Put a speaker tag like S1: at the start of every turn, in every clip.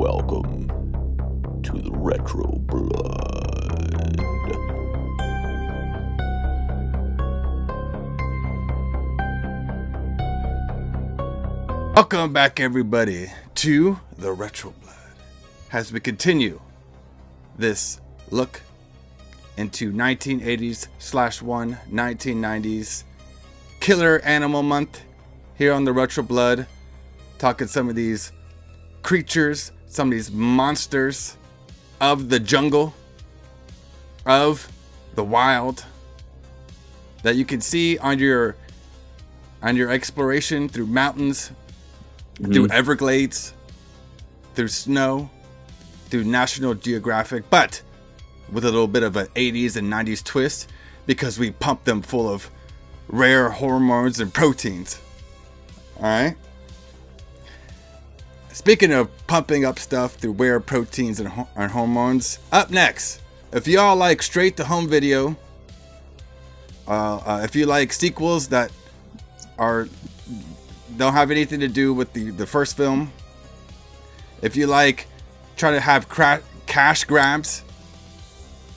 S1: Welcome to the Retro Blood. Welcome back, everybody, to the Retro Blood as we continue this look into 1980s/1990s Killer Animal Month here on the Retro Blood, talking some of these creatures, some of these monsters of the jungle, of the wild, that you can see on your exploration through mountains, through Everglades, through snow, through National Geographic, but with a little bit of an 80s and 90s twist, because we pump them full of rare hormones and proteins. Alright? Speaking of pumping up stuff through rare proteins and hormones, up next, if y'all like straight to home video, if you like sequels that don't have anything to do with the first film, if you like try to have cash grabs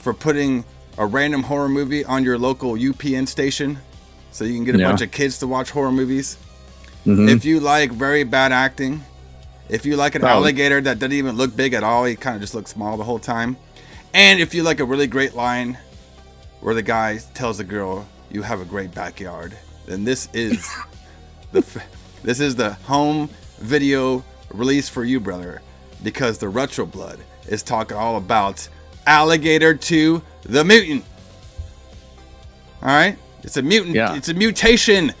S1: for putting a random horror movie on your local UPN station so you can get a bunch of kids to watch horror movies, if you like very bad acting, if you like an alligator that doesn't even look big at all, he kind of just looks small the whole time, and if you like a really great line where the guy tells the girl, "You have a great backyard," then this is the home video release for you, brother, because the Retro Blood is talking all about Alligator II, the mutant. All right, it's a mutant. Yeah. It's a mutation.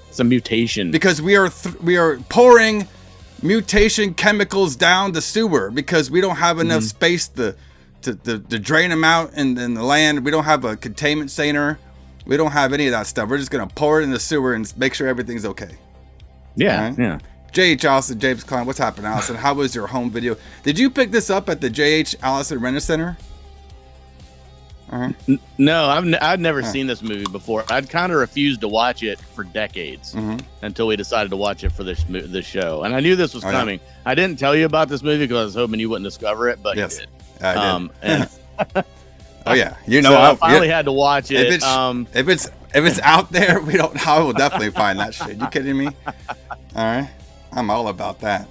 S2: It's a mutation
S1: because we are pouring mutation chemicals down the sewer because we don't have enough space to drain them out in the land. We don't have a containment center. We don't have any of that stuff. We're just gonna pour it in the sewer and make sure everything's okay.
S2: Yeah,
S1: right?
S2: yeah.
S1: J.H. Alison, James Kline, what's happening, Alison? How was your home video? Did you pick this up at the J.H. Alison Rent Center?
S2: No, I'd never seen this movie before. I'd kind of refused to watch it for decades until we decided to watch it for this show. And I knew this was coming. Yeah. I didn't tell you about this movie because I was hoping you wouldn't discover it, but
S1: yes,
S2: you did.
S1: I did.
S2: And
S1: oh yeah, you know,
S2: so I finally had to watch it.
S1: If it's out there, I will definitely find that shit. You kidding me? All right, I'm all about that.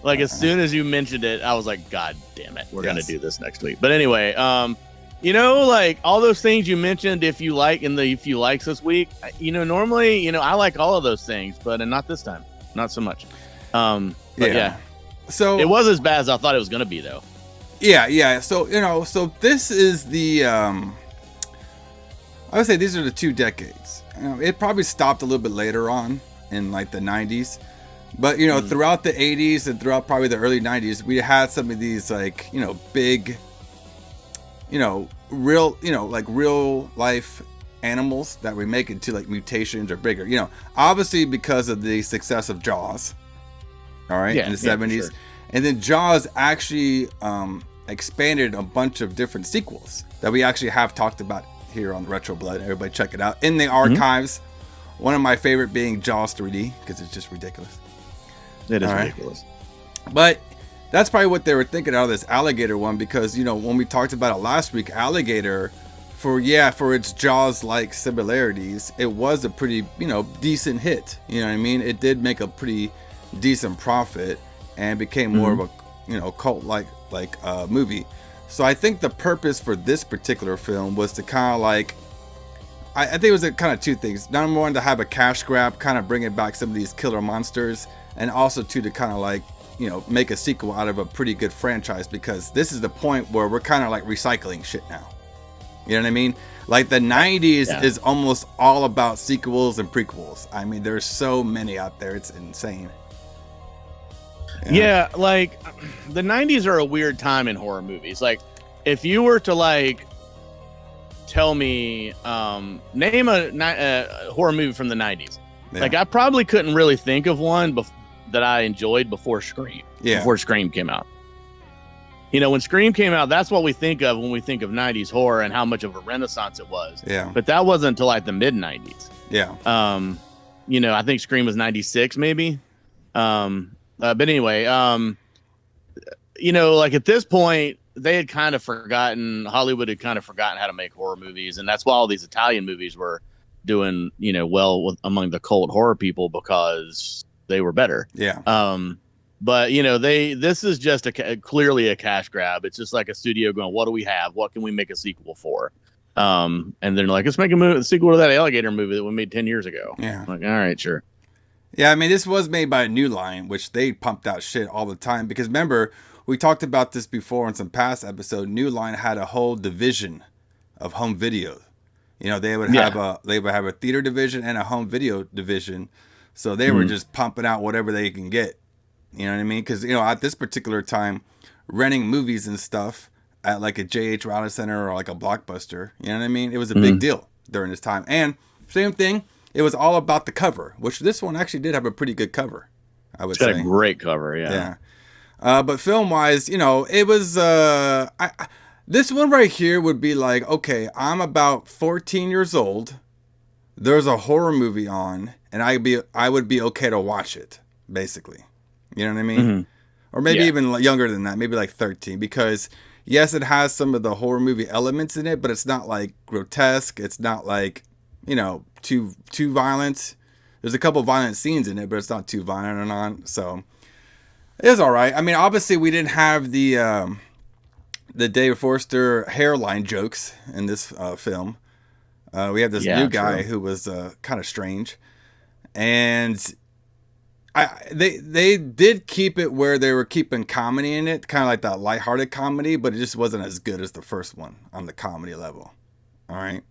S2: Like as soon as you mentioned it, I was like, God damn it, we're gonna do this next week. But anyway, you know, like all those things you mentioned, if you likes this week, you know, normally, you know, I like all of those things, but not this time, not so much. But yeah. So it was as bad as I thought it was gonna be, though.
S1: Yeah. So, you know, this is the, I would say these are the 2 decades. You know, it probably stopped a little bit later on in like the 90s, but you know, throughout the 80s and throughout probably the early 90s, we had some of these like, you know, big, you know, real life animals that we make into like mutations or bigger, you know, obviously because of the success of Jaws, all right, in the 70s. Sure. And then Jaws actually expanded a bunch of different sequels that we actually have talked about here on the Retro Blood. Everybody check it out in the archives. One of my favorite being Jaws 3D because it's just ridiculous.
S2: It is ridiculous.
S1: But that's probably what they were thinking out of this Alligator one, because, you know, when we talked about it last week, Alligator, for its Jaws-like similarities, it was a pretty, you know, decent hit. You know what I mean? It did make a pretty decent profit and became more of a, you know, cult-like movie. So I think the purpose for this particular film was to kind of like, I think it was kind of 2 things. Number one, to have a cash grab, kind of bringing back some of these killer monsters, and also to kind of like, you know, make a sequel out of a pretty good franchise, because this is the point where we're kind of like recycling shit now. You know what I mean? Like the 90s is almost all about sequels and prequels. I mean, there's so many out there. It's insane.
S2: Yeah, like the 90s are a weird time in horror movies. Like if you were to like tell me, name a horror movie from the 90s, like I probably couldn't really think of one that I enjoyed before Scream. Before Scream came out. You know, when Scream came out, that's what we think of when we think of 90s horror and how much of a renaissance it was.
S1: Yeah.
S2: But that wasn't until like the mid 90s.
S1: Yeah.
S2: You know, I think Scream was 96 maybe. But anyway, like at this point, they had kind of forgotten, Hollywood had kind of forgotten how to make horror movies. And that's why all these Italian movies were doing, well among the cult horror people, because they were better.
S1: Yeah.
S2: But this is just clearly a cash grab. It's just like a studio going, what do we have? What can we make a sequel for? And they're like, let's make a sequel to that Alligator movie that we made 10 years ago.
S1: Yeah.
S2: I'm like, all right, sure.
S1: Yeah, I mean, this was made by New Line, which they pumped out shit all the time. Because remember, we talked about this before in some past episodes. New Line had a whole division of home video. They would have a theater division and a home video division. So they were just pumping out whatever they can get. You know what I mean? Because at this particular time, renting movies and stuff at like a J.H. Rowland Center or like a Blockbuster, you know what I mean? It was a big deal during this time. And same thing, it was all about the cover, which this one actually did have a pretty good cover, I would say.
S2: It's got a great cover, yeah.
S1: But film-wise, it was... this one right here would be like, okay, I'm about 14 years old. There's a horror movie on, and I would be okay to watch it, basically. You know what I mean? Mm-hmm. Or maybe even younger than that, maybe like 13. Because, yes, it has some of the horror movie elements in it, but it's not like grotesque. It's not like, too violent. There's a couple violent scenes in it, but it's not too violent or not. So, it was all right. I mean, obviously, we didn't have the Dave Forster hairline jokes in this film. We have this new guy who was kind of strange. And... They did keep it where they were keeping comedy in it, kind of like that lighthearted comedy, but it just wasn't as good as the first one on the comedy level. All right.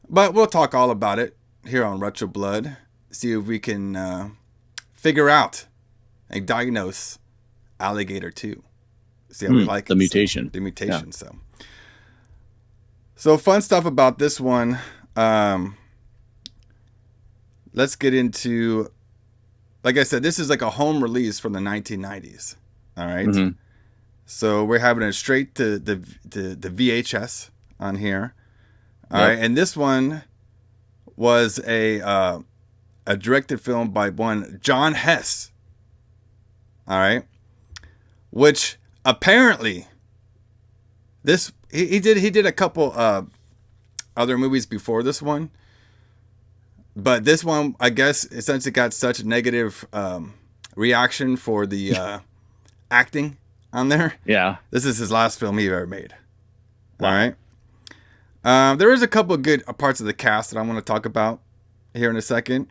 S1: But we'll talk all about it here on Retro Blood. See if we can figure out and diagnose Alligator 2. See how we like
S2: the
S1: it.
S2: Mutation.
S1: The Mutation. Yeah. So fun stuff about this one. Let's get into... Like I said, this is like a home release from the 1990s. All right. Mm-hmm. So we're having it straight to the VHS on here. All right. And this one was a directed film by one John Hess. All right. Which apparently he did a couple other movies before this one. But this one, I guess, since it got such a negative reaction for the acting on there. Yeah. This is his last film he ever made. Wow. All right. There is a couple of good parts of the cast that I want to talk about here in a second.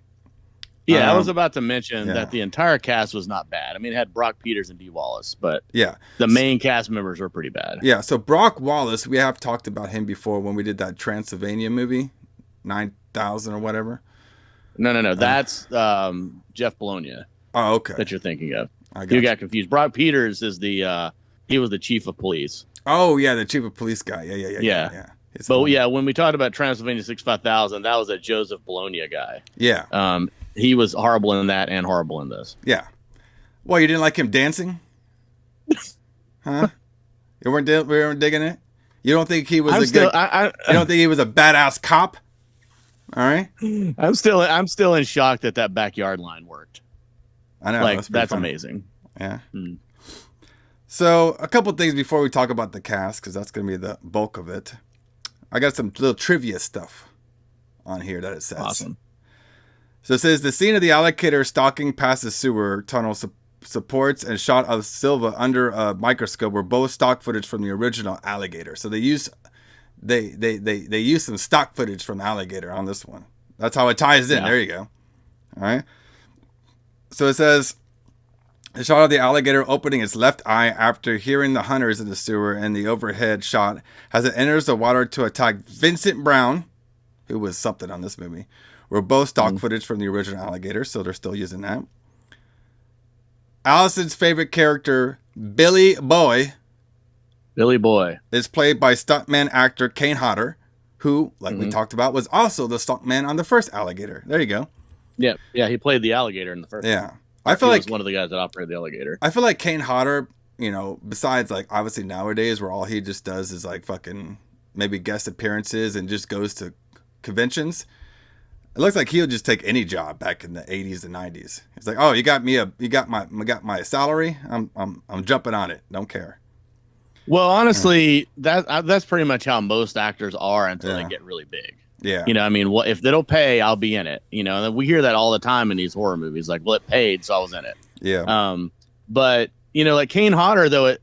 S2: Yeah, I was about to mention that the entire cast was not bad. I mean, it had Brock Peters and Dee Wallace, but the main cast members were pretty bad.
S1: Yeah, so Brock Wallace, we have talked about him before when we did that Transylvania movie, 9,000 or whatever.
S2: No. That's Jeff Bologna.
S1: Oh, okay.
S2: That you're thinking of. You got confused. Brock Peters is he was the chief of police.
S1: Oh, yeah, the chief of police guy. Yeah.
S2: But when we talked about Transylvania 65000, that was a Joseph Bologna guy.
S1: Yeah.
S2: He was horrible in that and horrible in this.
S1: Yeah. Well, you didn't like him dancing? Huh? You weren't digging it? You don't think he was you don't think he was a badass cop? All right.
S2: I'm still in shock that backyard line worked.
S1: I know.
S2: That's amazing.
S1: Yeah. So a couple things before we talk about the cast, because that's going to be the bulk of it. I got some little trivia stuff on here that it says.
S2: Awesome.
S1: So it says the scene of the alligator stalking past the sewer tunnel supports and shot of Silva under a microscope were both stock footage from the original Alligator. So they use some stock footage from Alligator on this one. That's how it ties in. Yeah. There you go. All right. So it says the shot of the alligator opening its left eye after hearing the hunters in the sewer, and the overhead shot as it enters the water to attack Vincent Brown, who was something on this movie, were both stock footage from the original Alligator, so they're still using that. Alison's favorite character, Billy Boy, is played by stuntman actor Kane Hodder, who, like we talked about, was also the stuntman on the first Alligator. There you go.
S2: Yeah, he played the alligator in the first one.
S1: I feel like
S2: he was one of the guys that operated the alligator.
S1: I feel like Kane Hodder, besides like obviously nowadays where all he just does is like fucking maybe guest appearances and just goes to conventions. It looks like he'll just take any job back in the 80s and 90s. It's like, oh, you got my salary. I'm jumping on it. Don't care.
S2: Well, honestly, that's pretty much how most actors are until they get really big.
S1: Yeah.
S2: You know, I mean, if it'll pay, I'll be in it. You know, and we hear that all the time in these horror movies. Like, well, it paid, so I was in it.
S1: Yeah.
S2: But you know, like Kane Hodder, though,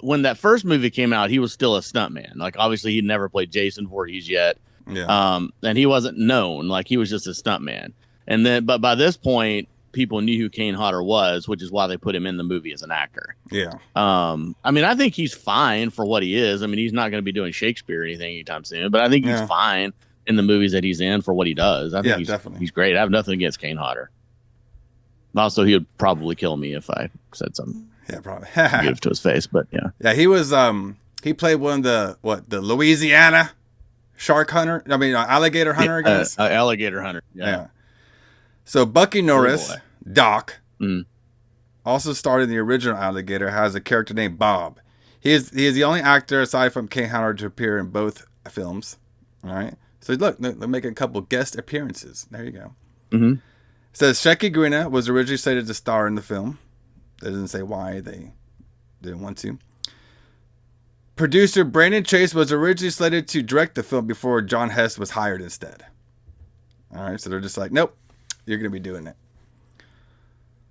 S2: when that first movie came out, he was still a stuntman. Like, obviously, he'd never played Jason Voorhees yet.
S1: Yeah.
S2: And he wasn't known. Like, he was just a stuntman. And then, but by this point, people knew who Kane Hodder was, which is why they put him in the movie as an actor.
S1: Yeah.
S2: I mean, I think he's fine for what he is. I mean, he's not going to be doing Shakespeare or anything anytime soon, but I think he's fine in the movies that he's in for what he does. I think
S1: definitely.
S2: He's great. I have nothing against Kane Hodder. Also, he would probably kill me if I said something.
S1: Yeah, probably.
S2: Give to his face, but yeah.
S1: Yeah, he was. He played one of the Louisiana shark hunter. I mean, alligator hunter, I guess.
S2: Alligator hunter. Yeah.
S1: So Bucky Norris, Doc,
S2: Mm.
S1: also starred in the original Alligator, has a character named Bob. He is the only actor aside from Kane Hodder to appear in both films. All right. So look, they're making a couple guest appearances. There you go.
S2: Mm-hmm.
S1: It says Shecky Greena was originally slated to star in the film. They didn't say why they didn't want to. Producer Brandon Chase was originally slated to direct the film before John Hess was hired instead. All right, so they're just like, nope, you're going to be doing it.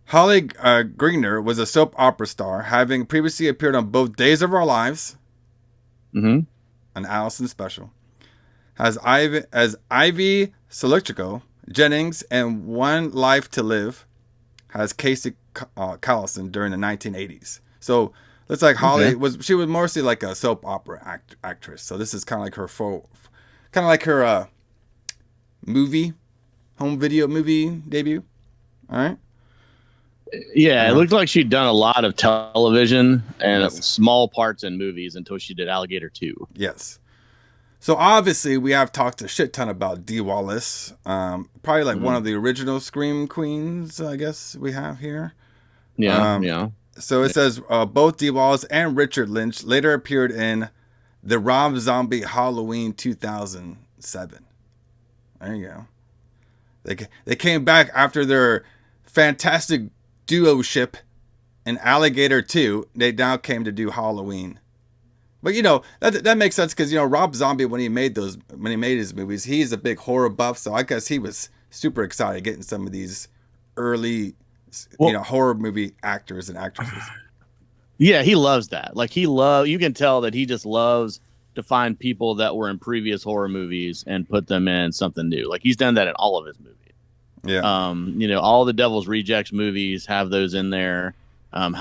S1: Holly Greener was a soap opera star, having previously appeared on both Days of Our Lives, an Alison special, as Ivy Solichico Jennings, and One Life to Live has Casey Callison during the 1980s. So looks like Holly was mostly like a soap opera actress. So this is kind of like her movie, home video movie debut. All right.
S2: Yeah, it looked like she'd done a lot of television and small parts in movies until she did Alligator 2.
S1: Yes. So obviously we have talked a shit ton about Dee Wallace. Probably like one of the original Scream Queens, I guess we have here.
S2: Yeah.
S1: So it says both Dee Wallace and Richard Lynch later appeared in the Rob Zombie Halloween 2007. There you go. They came back after their fantastic duo-ship in Alligator 2. They now came to do Halloween. But you know that makes sense because you know Rob Zombie when he made his movies, he's a big horror buff, so I guess he was super excited getting some of these early horror movie actors and actresses.
S2: Yeah, he loves that. Like you can tell that he just loves to find people that were in previous horror movies and put them in something new. Like he's done that in all of his movies.
S1: Yeah.
S2: You know, all the Devil's Rejects movies have those in there. Both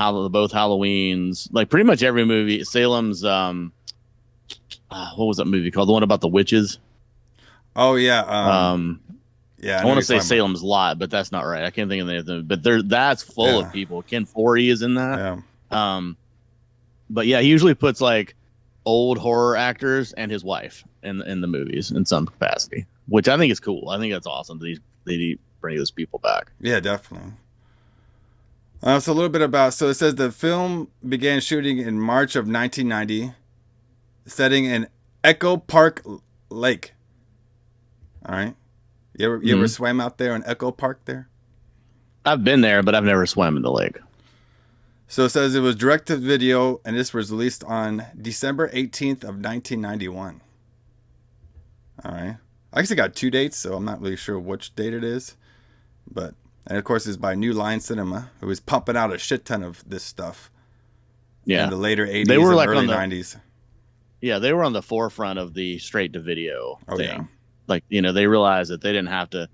S2: Halloweens, like pretty much every movie. Salem's what was that movie called? The one about the witches.
S1: Oh yeah.
S2: I want to say Salem's Lot, but that's not right. I can't think of anything. But that's full of people. Ken Foree is in that.
S1: Yeah.
S2: But yeah, he usually puts like old horror actors and his wife in the movies in some capacity, which I think is cool. I think that's awesome. They bring those people back.
S1: Yeah, definitely. So a little bit about, so it says the film began shooting in March of 1990, setting in Echo Park Lake. All right. You ever swam out there in Echo Park there?
S2: I've been there, but I've never swam in the lake.
S1: So it says it was direct to video, and this was released on December 18th of 1991. All right. I actually got 2 dates, so I'm not really sure which date it is. And of course, it's by New Line Cinema, who was pumping out a shit ton of this stuff.
S2: Yeah.
S1: In the later 80s
S2: and
S1: early 90s.
S2: Yeah, they were on the forefront of the straight to video thing.
S1: Yeah.
S2: Like, you know, they realized that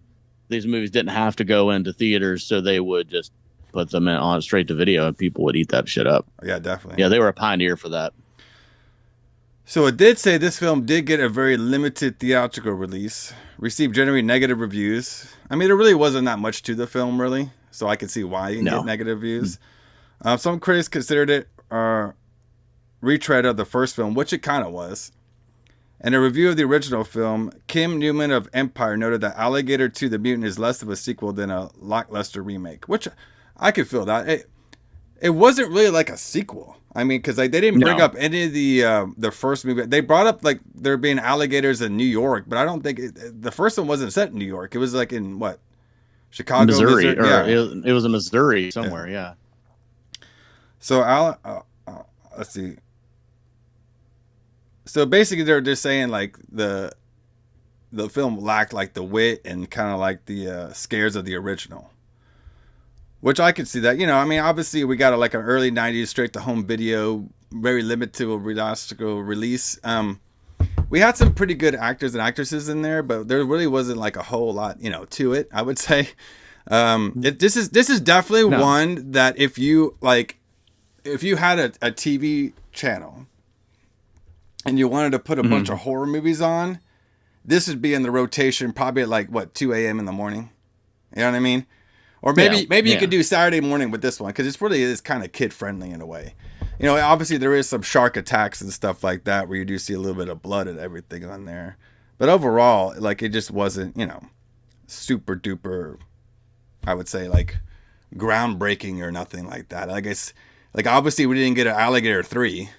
S2: these movies didn't have to go into theaters, so they would just put them on straight to video and people would eat that shit up.
S1: Yeah, definitely.
S2: Yeah, they were a pioneer for that.
S1: So it did say this film did get a very limited theatrical release, received generally negative reviews. I mean, there really wasn't that much to the film, really, so I could see why you can get negative reviews. Some critics considered it a retread of the first film, which it kind of was. In a review of the original film, Kim Newman of Empire noted that Alligator II: The Mutant is less of a sequel than a lackluster remake, which I could feel that. it wasn't really like a sequel. I mean, because like they didn't bring up any of the first movie. They brought up like there being alligators in New York, but I don't think the first one wasn't set in New York. It was like in what, Chicago,
S2: Missouri.
S1: Yeah.
S2: It was in Missouri somewhere. Yeah.
S1: So let's see. So basically, they're just saying like the film lacked like the wit and kind of like the scares of the original. Which I could see that, I mean, obviously we got like an early 90s straight to home video, very limited theatrical release. We had some pretty good actors and actresses in there, but there really wasn't like a whole lot, to it, I would say. This is definitely one that if you had a TV channel and you wanted to put a bunch of horror movies on, this would be in the rotation probably at like, 2 a.m. in the morning. You know what I mean? Or maybe you could do Saturday morning with this one, because it's really is kind of kid friendly in a way. Obviously there is some shark attacks and stuff like that where you do see a little bit of blood and everything on there. But overall, like it just wasn't, super duper, I would say like groundbreaking or nothing like that. I guess like obviously we didn't get an Alligator 3.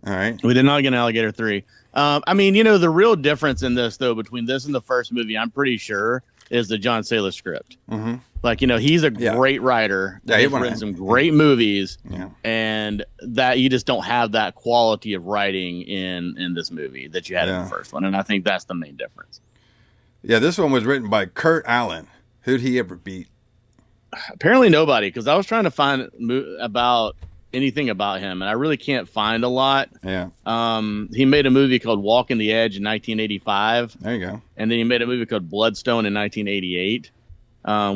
S1: All right.
S2: We did not get an Alligator 3. I mean, the real difference in this though between this and the first movie, I'm pretty sure, is the John Sayles script. Mm-hmm. Like, he's a great writer. Yeah, he's written some great movies. Yeah. And that you just don't have that quality of writing in this movie that you had in the first one. And I think that's the main difference.
S1: Yeah, this one was written by Kurt Allen. Who'd he ever beat?
S2: Apparently nobody, because I was trying to find about anything about him, and I really can't find a lot.
S1: Yeah.
S2: He made a movie called Walking the Edge in 1985.
S1: There you go.
S2: And then he made a movie called Bloodstone in 1988,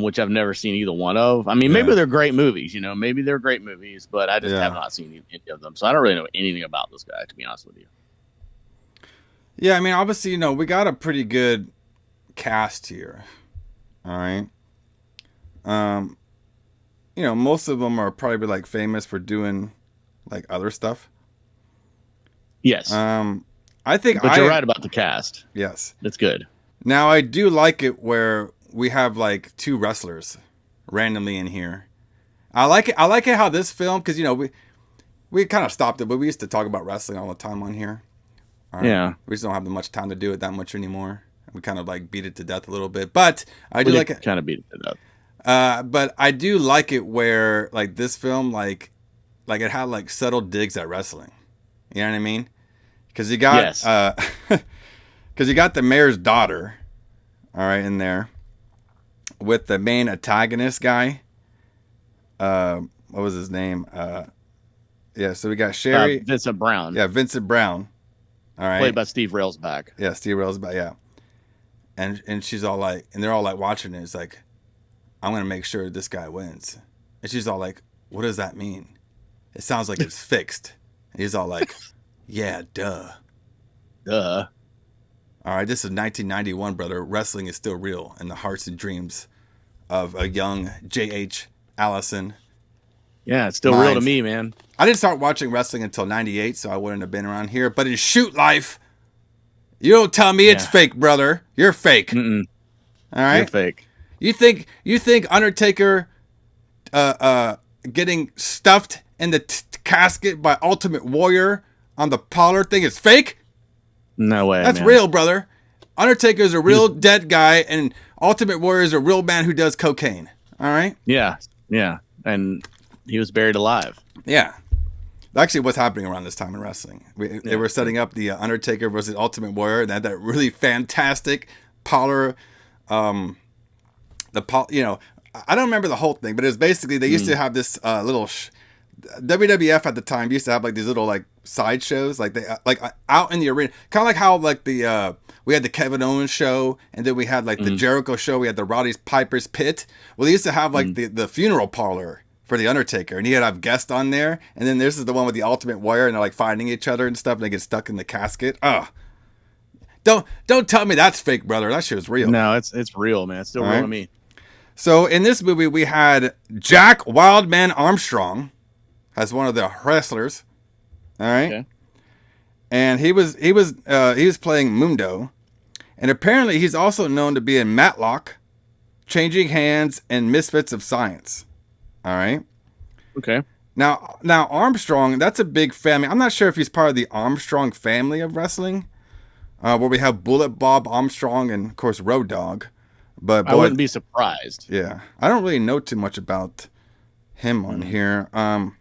S2: which I've never seen either one of. I mean, maybe they're great movies, maybe they're great movies, but I just have not seen any of them. So I don't really know anything about this guy, to be honest with you.
S1: Yeah, I mean, obviously, we got a pretty good cast here. All right. Most of them are probably like famous for doing like other stuff.
S2: Yes.
S1: I think
S2: but you're right about the cast.
S1: Yes.
S2: It's good.
S1: Now I do like it where we have like two wrestlers randomly in here. I like it how this film, because we kind of stopped it, but we used to talk about wrestling all the time on here. Right?
S2: Yeah.
S1: We just don't have much time to do it that much anymore. We kind of like beat it to death a little bit, but I do like it.
S2: Kind of beat it to death.
S1: But I do like it where like this film, like it had like subtle digs at wrestling. You know what I mean? Because you got, because you got the mayor's daughter, all right, in there with the main antagonist guy. What was his name? Yeah. So we got Sherry,
S2: Vincent Brown.
S1: Yeah, Vincent Brown. All right.
S2: Played by Steve Railsback.
S1: Yeah, Steve Railsback. Yeah. And she's all like, and they're all like watching it. It's like, I'm going to make sure this guy wins. And she's all like, what does that mean? It sounds like it's fixed. And he's all like, yeah, duh.
S2: Duh.
S1: All right, this is 1991, brother. Wrestling is still real in the hearts and dreams of a young J.H. Alison.
S2: Yeah, it's still real to me, man.
S1: I didn't start watching wrestling until 98, so I wouldn't have been around here. But in shoot life, you don't tell me it's fake, brother. You're fake.
S2: Mm-mm.
S1: All right?
S2: You're fake.
S1: You think Undertaker getting stuffed in the casket by Ultimate Warrior on the parlor thing is fake?
S2: No way.
S1: That's real, brother. Undertaker's a real dead guy, and Ultimate Warrior is a real man who does cocaine. All right?
S2: Yeah. Yeah. And he was buried alive.
S1: Yeah. Actually, what's happening around this time in wrestling? They were setting up the Undertaker versus Ultimate Warrior, and they had that really fantastic parlor. I don't remember the whole thing, but it was basically they used to have this little WWF at the time used to have like these little like side shows, like they out in the arena, kind of like how like the we had the Kevin Owens show, and then we had like the Jericho show, we had the Roddy Piper's Pit. Well, they used to have like the funeral parlor for the Undertaker, and he'd have guests on there, and then this is the one with the Ultimate Warrior, and they're like fighting each other and stuff, and they get stuck in the casket. Don't tell me that's fake, brother. That shit is real.
S2: No, it's real, man. It's still real to me.
S1: So in this movie, we had Jack Wildman Armstrong as one of the wrestlers. All right, okay. And he was playing Mundo, and apparently he's also known to be in Matlock, Changing Hands, and Misfits of Science. All right.
S2: Okay.
S1: Now Armstrong, that's a big family. I'm not sure if he's part of the Armstrong family of wrestling, where we have Bullet Bob Armstrong and of course Road Dogg. But
S2: I wouldn't be surprised.
S1: Yeah, I don't really know too much about him on here. And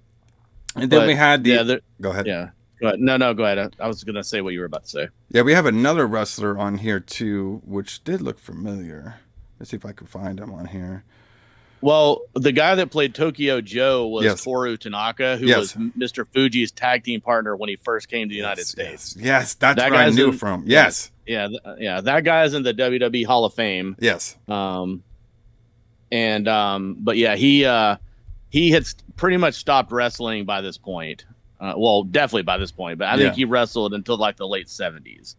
S1: then we had the. Go ahead.
S2: Yeah. Go ahead. No, go ahead. I was gonna say what you were about to say.
S1: Yeah, we have another wrestler on here too, which did look familiar. Let's see if I can find him on here.
S2: Well, the guy that played Tokyo Joe was Toru Tanaka, who was Mr. Fuji's tag team partner when he first came to the United States.
S1: Yes, that's where I knew from. Yes.
S2: Yeah, that guy's in the WWE Hall of Fame.
S1: Yes.
S2: But yeah, he had pretty much stopped wrestling by this point. Well, definitely by this point, but I think he wrestled until like the late 70s.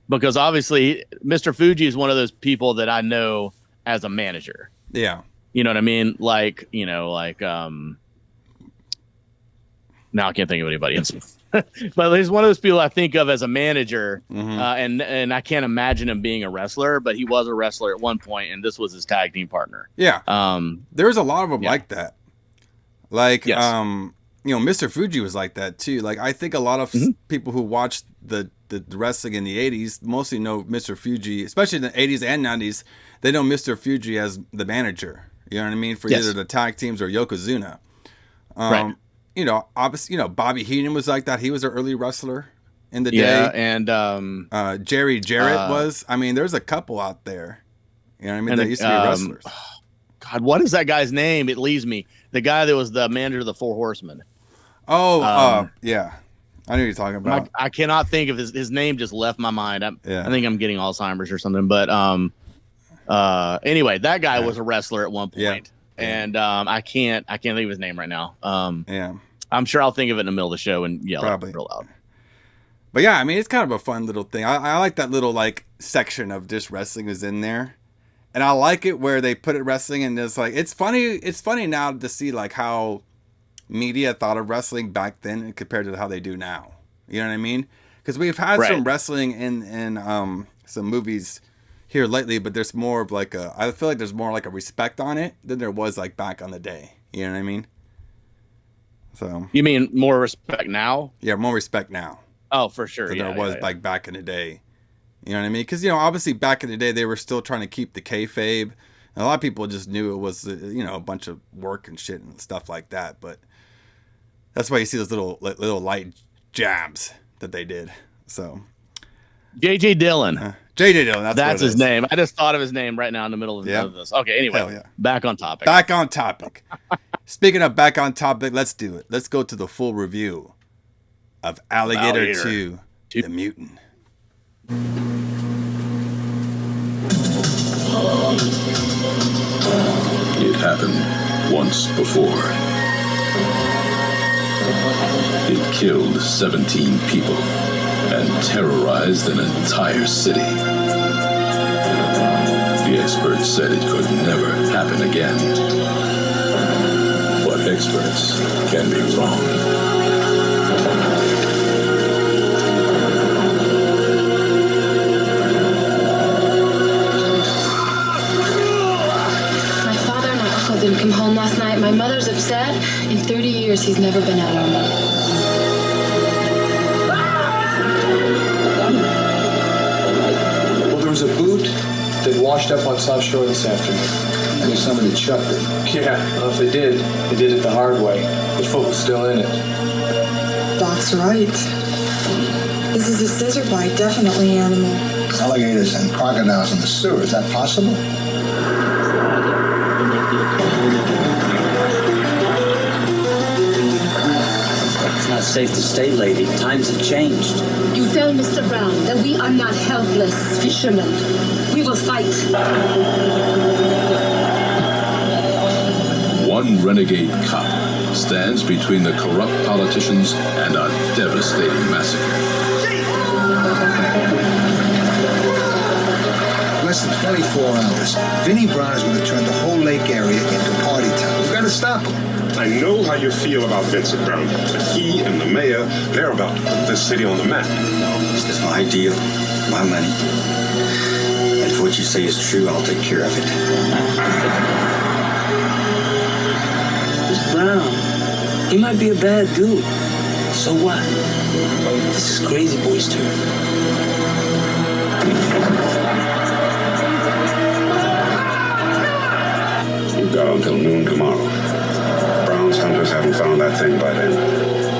S2: Because obviously Mr. Fuji is one of those people that I know as a manager.
S1: Yeah.
S2: You know what I mean? Like, now I can't think of anybody else. But he's one of those people I think of as a manager. Mm-hmm. And I can't imagine him being a wrestler, but he was a wrestler at one point, and this was his tag team partner.
S1: Yeah. There's a lot of them like that. Like, Mr. Fuji was like that too. Like, I think a lot of people who watched the wrestling in the 80s mostly know Mr. Fuji, especially in the 80s and 90s. They know Mr. Fuji as the manager. You know what I mean? For either the tag teams or Yokozuna.
S2: Right.
S1: Obviously, Bobby Heenan was like that. He was an early wrestler in the day.
S2: Yeah, and
S1: Jerry Jarrett was. I mean, there's a couple out there. You know what I mean? They used to be wrestlers.
S2: God, what is that guy's name? It leaves me. The guy that was the manager of the Four Horsemen.
S1: Oh, yeah. I knew you're talking about.
S2: I cannot think of his name. Just left my mind. I think I'm getting Alzheimer's or something. But anyway, that guy was a wrestler at one point, and I can't think of his name right now. I'm sure I'll think of it in the middle of the show and yell it real loud.
S1: But yeah, I mean, it's kind of a fun little thing. I like that little section of just wrestling is in there, and I like it where they put it wrestling and it's like it's funny. It's funny now to see how media thought of wrestling back then compared to how they do now. You know what I mean? Because we've had some wrestling in some movies here lately, but there's more of I feel like there's more a respect on it than there was back on the day. You know what I mean? So
S2: you mean more respect now?
S1: Yeah, more respect now.
S2: Oh, for sure.
S1: Than there was back in the day. You know what I mean? Because obviously back in the day they were still trying to keep the kayfabe. And a lot of people just knew it was a bunch of work and shit and stuff like that. But that's why you see those little light jabs that they did. So
S2: J.J. Dillon.
S1: J.J. Dillon. That's
S2: his name. I just thought of his name right now in the middle of this. Okay, anyway, back on topic.
S1: Back on topic. Speaking of back on topic, let's do it. Let's go to the full review of Alligator 2, The Mutant.
S3: It happened once before. It killed 17 people and terrorized an entire city. The experts said it could never happen again. But experts can be wrong.
S4: Didn't come home last night. My mother's upset. In 30 years, he's never been out on me.
S5: Well, there was a boot that washed up on South Shore this afternoon.
S6: I knew somebody chucked it.
S5: Yeah, well, if they did it the hard way. The foot was still in it.
S7: Doc's right. This is a scissor bite, definitely animal.
S6: Alligators and crocodiles in the sewer, is that possible?
S8: It's not safe to stay, lady. Times have changed.
S9: You tell Mr. Brown that we are not helpless fishermen. We will fight.
S3: One renegade cop stands between the corrupt politicians and a devastating massacre.
S6: Less than 24 hours, Vinnie Brown is going to turn the whole lake area into party town. We've got to stop him.
S10: I know how you feel about Vincent Brown, but he and the mayor, they're about to put this city on the map.
S11: This is my deal, my money. And if what you say is true, I'll take care of it.
S8: He might be a bad dude. So what? This is Crazy Boy's turn.
S10: You've got until noon tomorrow. Brown's hunters haven't found that thing by then.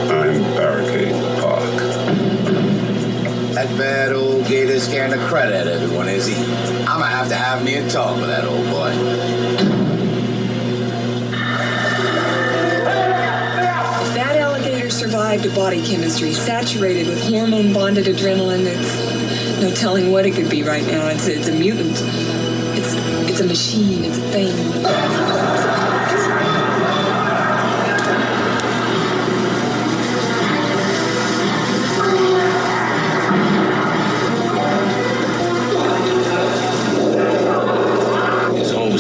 S10: I'm barricading the park.
S12: That bad old gator scaring the crud out of everyone, is he? I'm gonna have to have me a talk with that old boy.
S7: If that alligator survived a body chemistry saturated with hormone-bonded adrenaline, it's no telling what it could be right now. It's a mutant. It's a machine. It's a thing.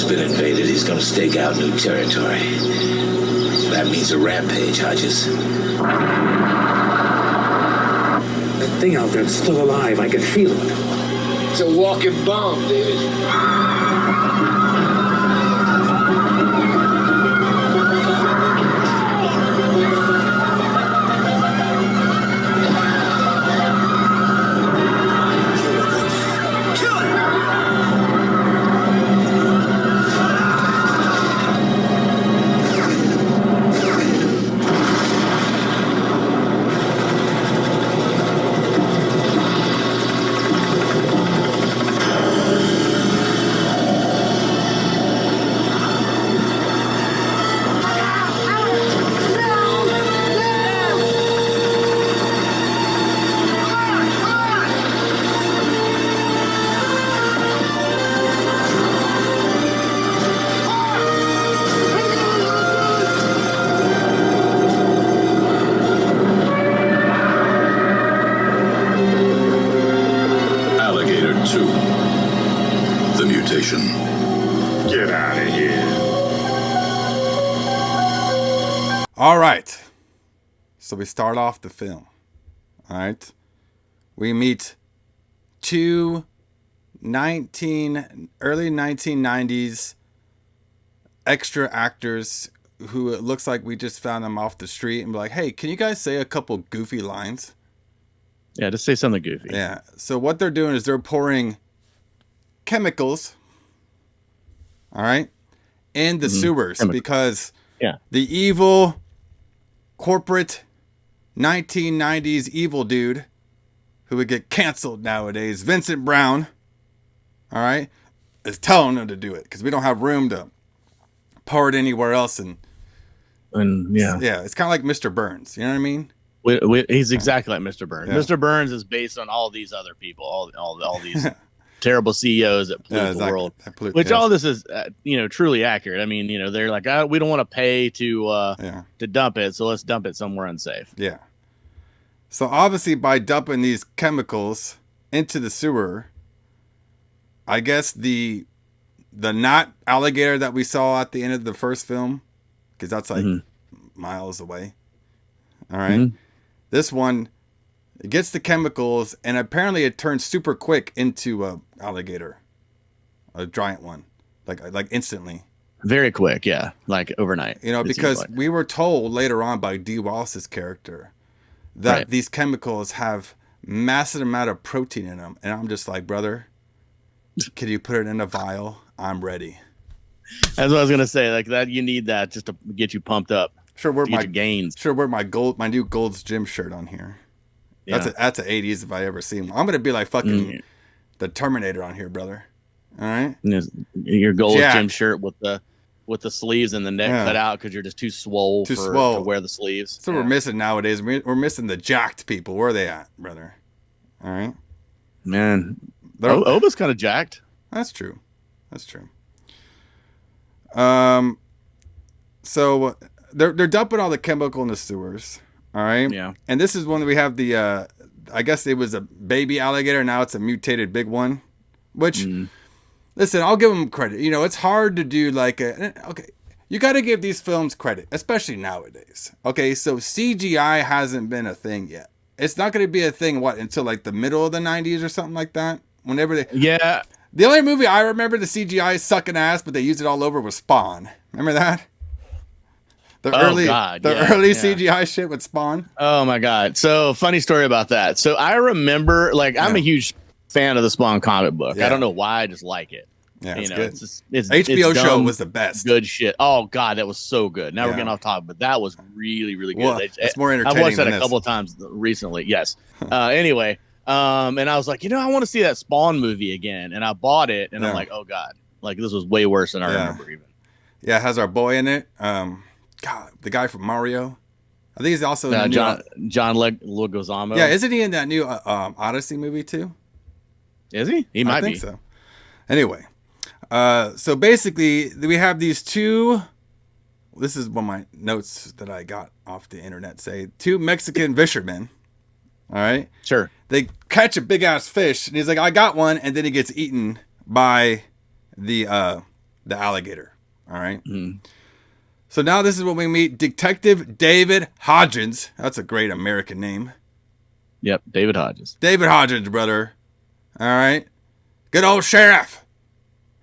S8: Been invaded, he's gonna stake out new territory. So that means a rampage, Hodges.
S13: That thing out there's still alive. I can feel it.
S12: It's a walking bomb, dude.
S3: Alligator II. The Mutation.
S10: Get out of here.
S1: All right. So we start off the film. All right. We meet two early 1990s extra actors who it looks like we just found them off the street and be like, hey, can you guys say a couple goofy lines?
S2: Yeah, just say something goofy.
S1: Yeah. So what they're doing is they're pouring chemicals, all right, in the sewers because the evil corporate 1990s evil dude who would get canceled nowadays, Vincent Brown, all right, is telling them to do it because we don't have room to pour it anywhere else. And it's kind of like Mr. Burns. You know what I mean?
S2: He's exactly like Mr. Burns. Yeah. Mr. Burns is based on all these other people, all these terrible CEOs that pollute the world. Which all this is, truly accurate. I mean, they're like, we don't want to pay to dump it, so let's dump it somewhere unsafe.
S1: Yeah. So obviously, by dumping these chemicals into the sewer, I guess the not alligator that we saw at the end of the first film, because that's like miles away. All right. Mm-hmm. This one, it gets the chemicals, and apparently it turns super quick into a alligator, a giant one, like instantly.
S2: Very quick, yeah, like overnight.
S1: Because we were told later on by Dee Wallace's character that these chemicals have massive amount of protein in them, and I'm just like, brother, can you put it in a vial? I'm ready.
S2: That's what I was gonna say. Like that, you need that just to get you pumped up.
S1: Sure, wear my
S2: gains.
S1: Sure, wear my new Gold's Gym shirt on here. Yeah. That's an 80s if I ever see one. I'm gonna be like fucking the Terminator on here, brother. All right.
S2: Your Gold's Gym shirt with the sleeves and the neck cut out because you're just too swole to wear the sleeves.
S1: That's what we're missing nowadays. We're missing the jacked people. Where are they at, brother? All right.
S2: Man, Oba's kind of jacked.
S1: That's true. So they're dumping all the chemical in the sewers. All right.
S2: Yeah.
S1: And this is one that we have the I guess it was a baby alligator. Now it's a mutated big one. Which, listen, I'll give them credit. It's hard to do you got to give these films credit, especially nowadays. Okay, so CGI hasn't been a thing yet. It's not going to be a thing until like the middle of the 90s or something like that. Whenever they The only movie I remember the CGI sucking ass, but they used it all over was Spawn. Remember that? early CGI shit with Spawn.
S2: Oh my God. So funny story about that. So I remember, like, I'm a huge fan of the Spawn comic book. I don't know why, I just like it.
S1: Yeah,
S2: it's
S1: good.
S2: It's
S1: HBO
S2: dumb,
S1: show was the best.
S2: Good shit. Oh God, that was so good. Now we're getting off topic, but that was really, really good.
S1: Well, it's more entertaining.
S2: I've watched that
S1: than
S2: a couple of times recently. Yes. Anyway, and I was like, I want to see that Spawn movie again, and I bought it, and I'm like, oh God, like this was way worse than I remember even.
S1: Yeah, it has our boy in it. God, the guy from Mario. I think he's also in the
S2: John Leguizamo.
S1: Yeah, isn't he in that new Odyssey movie too?
S2: Is he? He might be.
S1: I think so. Anyway, so basically we have these two. This is one of my notes that I got off the internet. Say two Mexican fishermen. All right.
S2: Sure.
S1: They catch a big ass fish, and he's like, "I got one," and then he gets eaten by the alligator. All right.
S2: Mm.
S1: So now this is when we meet Detective David Hodgins. That's a great American name.
S2: Yep, David Hodgins.
S1: David Hodgins, brother. All right. Good old Sheriff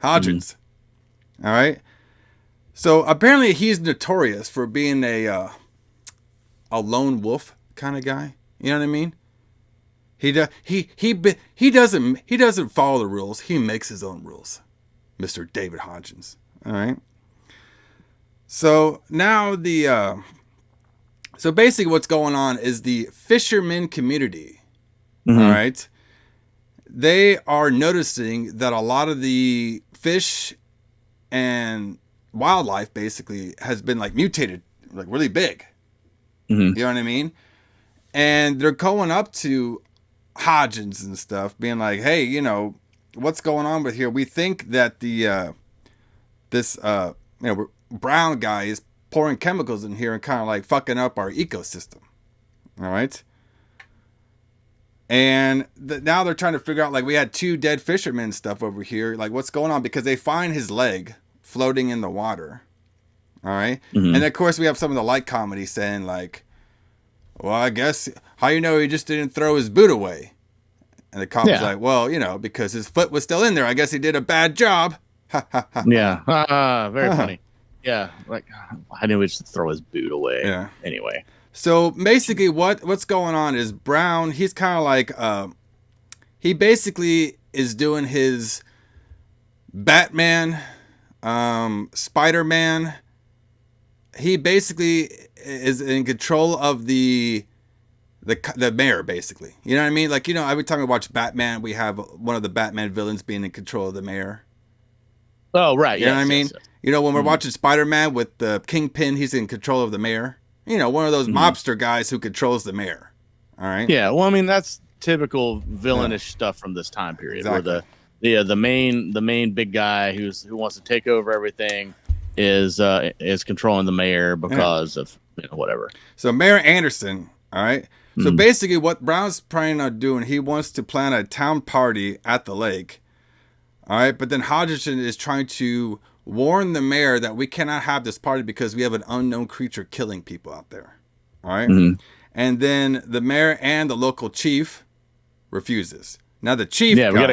S1: Hodgins. All right. So apparently he's notorious for being a lone wolf kind of guy. You know what I mean? He doesn't follow the rules. He makes his own rules. Mr. David Hodgins. All right. So now so basically what's going on is the fisherman community. All right. They are noticing that a lot of the fish and wildlife basically has been like mutated, like really big. You know what I mean? And they're going up to Hodgins and stuff, being like, "Hey, what's going on with here? We think that this brown guy is pouring chemicals in here and kind of like fucking up our ecosystem." All right. And now they're trying to figure out, like, we had two dead fishermen stuff over here. Like, what's going on? Because they find his leg floating in the water. All right. And of course, we have some of the light comedy saying, like, "Well, I guess, how you know he just didn't throw his boot away?" And the cop was like, "Well, because his foot was still in there. I guess he did a bad job."
S2: Yeah. Very funny. Yeah. Like, I knew he should throw his boot away.
S1: Yeah.
S2: Anyway.
S1: So basically what's going on is Brown, he's kind of like, he basically is doing his Batman, Spider-Man. He basically is in control of the mayor, basically. You know what I mean? Like, every time we watch Batman, we have one of the Batman villains being in control of the mayor.
S2: Oh, right.
S1: You know what I mean? Yes. When we're watching Spider-Man with the Kingpin, he's in control of the mayor. One of those mobster guys who controls the mayor. All right.
S2: Yeah. Well, I mean, that's typical villainish stuff from this time period, where the main big guy who wants to take over everything is controlling the mayor because of whatever.
S1: So Mayor Anderson. All right. So basically, what Brown's planning on doing, he wants to plan a town party at the lake. All right. But then Hodgson is trying to warn the mayor that we cannot have this party because we have an unknown creature killing people out there. All right. And then the mayor and the local chief refuses. Now the chief guy, go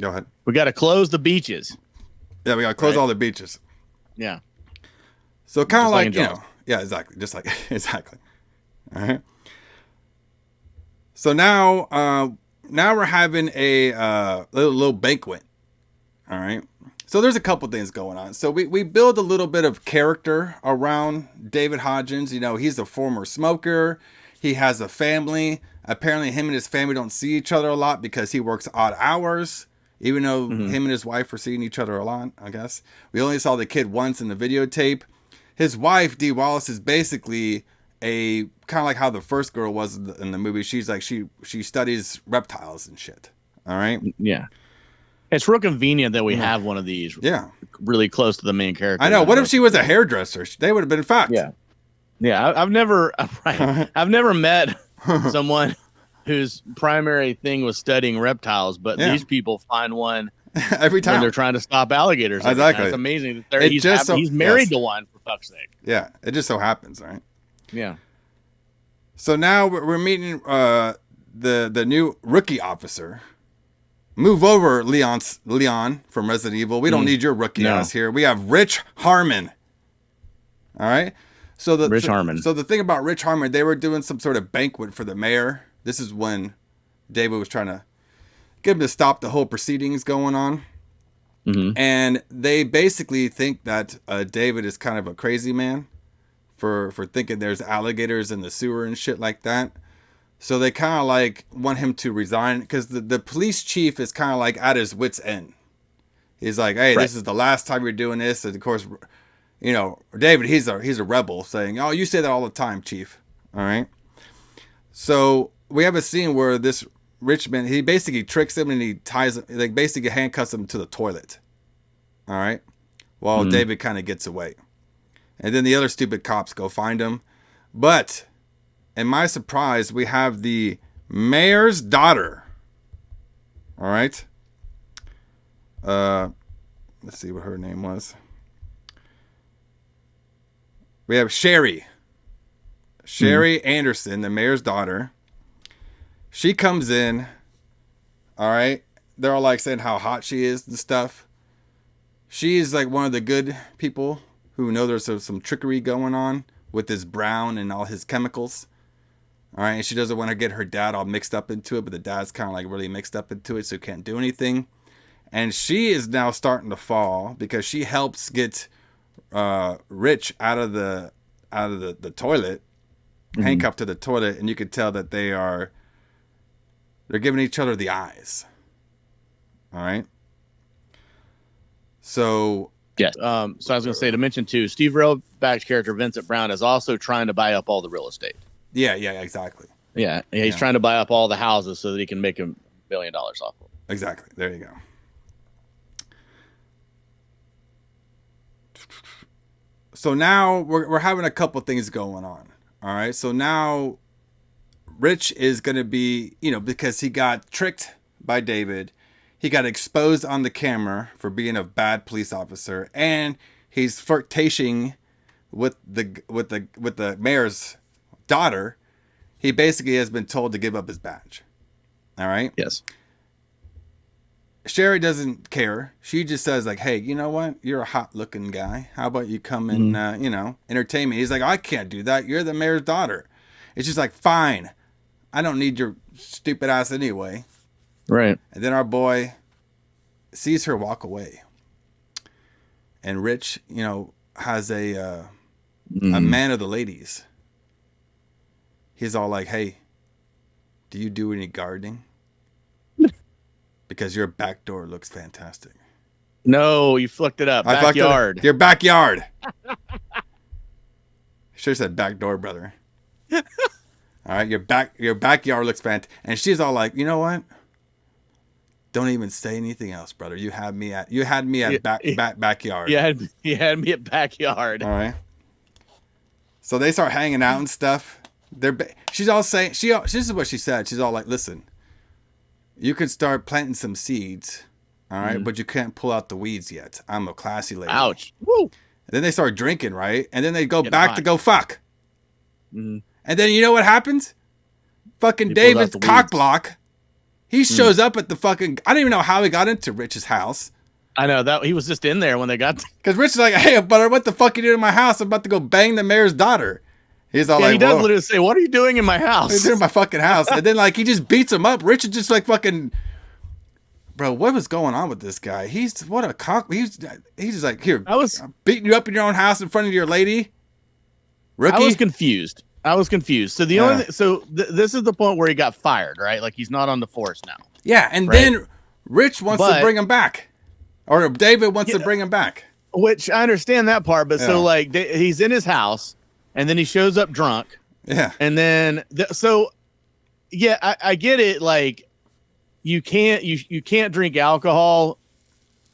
S1: ahead.
S2: We got to close the beaches.
S1: Yeah, we got to close all the beaches.
S2: Yeah.
S1: So kind of like, yeah, exactly. Just like, exactly. All right. So now we're having a little banquet. All right. So there's a couple things going on. So we build a little bit of character around David Hodgins. He's a former smoker. He has a family. Apparently him and his family don't see each other a lot because he works odd hours, even though him and his wife are seeing each other a lot, I guess. We only saw the kid once in the videotape. His wife, Dee Wallace, is basically a kind of like how the first girl was in the movie. She's like, she studies reptiles and shit. All right.
S2: Yeah. It's real convenient that we have one of these really close to the main character.
S1: I know. What if she was a hairdresser? They would have been fucked.
S2: Yeah. Yeah. I've never met someone whose primary thing was studying reptiles, but these people find one
S1: every time
S2: when they're trying to stop alligators.
S1: Exactly.
S2: It's amazing that he's married to one, for fuck's sake.
S1: Yeah. It just so happens, right?
S2: Yeah.
S1: So now we're meeting the new rookie officer. Move over, Leon from Resident Evil. We don't need your rookie ass here. We have Rich Harmon. All right.
S2: Rich Harmon.
S1: So the thing about Rich Harmon, they were doing some sort of banquet for the mayor. This is when David was trying to get him to stop the whole proceedings going on.
S2: Mm-hmm.
S1: And they basically think that David is kind of a crazy man for thinking there's alligators in the sewer and shit like that. So they kind of like want him to resign because the police chief is kind of like at his wit's end. He's like, hey, This is the last time you're doing this. And of course, you know, David, he's a rebel saying, oh, you say that all the time, chief. All right. So we have a scene where this Richmond, he basically tricks him and he ties him, like basically handcuffs him to the toilet. All right. While David kind of gets away. And then the other stupid cops go find him. But in my surprise, we have the mayor's daughter. All right. Let's see what her name was. We have Sherry Anderson, the mayor's daughter. She comes in. All right. They're all like saying how hot she is and stuff. She's like one of the good people who know there's some trickery going on with this Brown and all his chemicals. All right. And she doesn't want to get her dad all mixed up into it, but the dad's kind of like really mixed up into it, so can't do anything. And she is now starting to fall because she helps get Rich out of the toilet, handcuffed to the toilet, and you could tell that they're giving each other the eyes. All right. So
S2: yes. So I was going to say, to mention too, Steve Railback's character Vincent Brown is also trying to buy up all the real estate.
S1: Yeah, exactly.
S2: Yeah, he's trying to buy up all the houses so that he can make $1 billion off of it.
S1: Exactly. There you go. So now we're having a couple things going on. All right. So now Rich is going to be, you know, because he got tricked by David. He got exposed on the camera for being a bad police officer, and he's flirtating with the mayor's daughter. He basically has been told to give up his badge. All right.
S2: Yes.
S1: Sherry doesn't care. She just says like, hey, you know what? You're a hot looking guy. How about you come and, entertain me? He's like, I can't do that. You're the mayor's daughter. It's just like, fine. I don't need your stupid ass anyway.
S2: Right.
S1: And then our boy sees her walk away. And Rich, you know, has a man of the ladies. He's all like, hey, do you do any gardening? Because your back door looks fantastic.
S2: No, you flicked it up. Backyard.
S1: Your backyard. Should have said back door, brother. All right, your backyard looks fantastic. And she's all like, you know what? Don't even say anything else, brother. You had me at backyard.
S2: You had me at backyard.
S1: All right. So they start hanging out and stuff. She's all saying this is what she said. She's all like, listen. You can start planting some seeds, all right, but you can't pull out the weeds yet. I'm a classy lady.
S2: Ouch. Woo.
S1: And then they start drinking, right? And then they go back to go fuck. Mm-hmm. And then you know what happens? Fucking David's cockblock. He shows up at the fucking... I don't even know how he got into Rich's house.
S2: I know that he was just in there when they got...
S1: Because Rich is like, hey, butter, what the fuck you doing in my house? I'm about to go bang the mayor's daughter. He's all like,
S2: he does literally say, what are you doing in my house?
S1: He's in my fucking house. And then like he just beats him up. Rich is just like fucking... Bro, what was going on with this guy? He's just like, here, I'm beating you up in your own house in front of your lady. Rookie?
S2: I was confused. So the only this is the point where he got fired, right? Like he's not on the force now.
S1: Yeah, and then Rich wants to bring him back. Or David wants to bring him back.
S2: Which I understand that part, but so like he's in his house and then he shows up drunk.
S1: Yeah.
S2: And then I get it. Like you can't drink alcohol.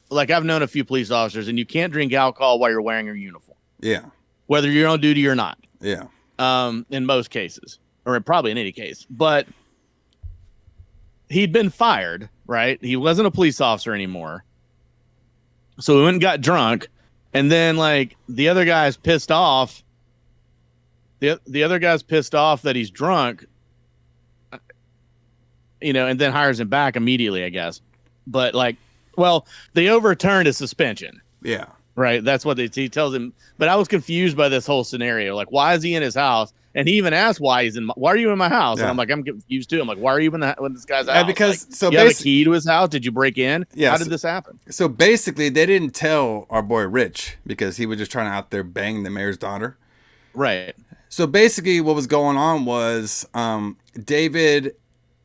S2: Like I've known a few police officers, and you can't drink alcohol while you're wearing your uniform.
S1: Yeah.
S2: Whether you're on duty or not.
S1: Yeah.
S2: In most cases, or probably in any case, but he'd been fired, right? He wasn't a police officer anymore. So he went and got drunk, and then like the other guy's pissed off. The other guy's pissed off that he's drunk, you know, and then hires him back immediately, I guess. But like, well, they overturned his suspension.
S1: Yeah.
S2: Right. That's what he tells him. But I was confused by this whole scenario. Like, why is he in his house? And he even asked why are you in my house?
S1: Yeah.
S2: And I'm like, I'm confused too. I'm like, why are you in this guy's house?
S1: Yeah, because
S2: like, you have a key to his house? Did you break in?
S1: Yeah,
S2: How did this happen?
S1: So basically, they didn't tell our boy Rich because he was just trying to out there bang the mayor's daughter.
S2: Right.
S1: So basically, what was going on was David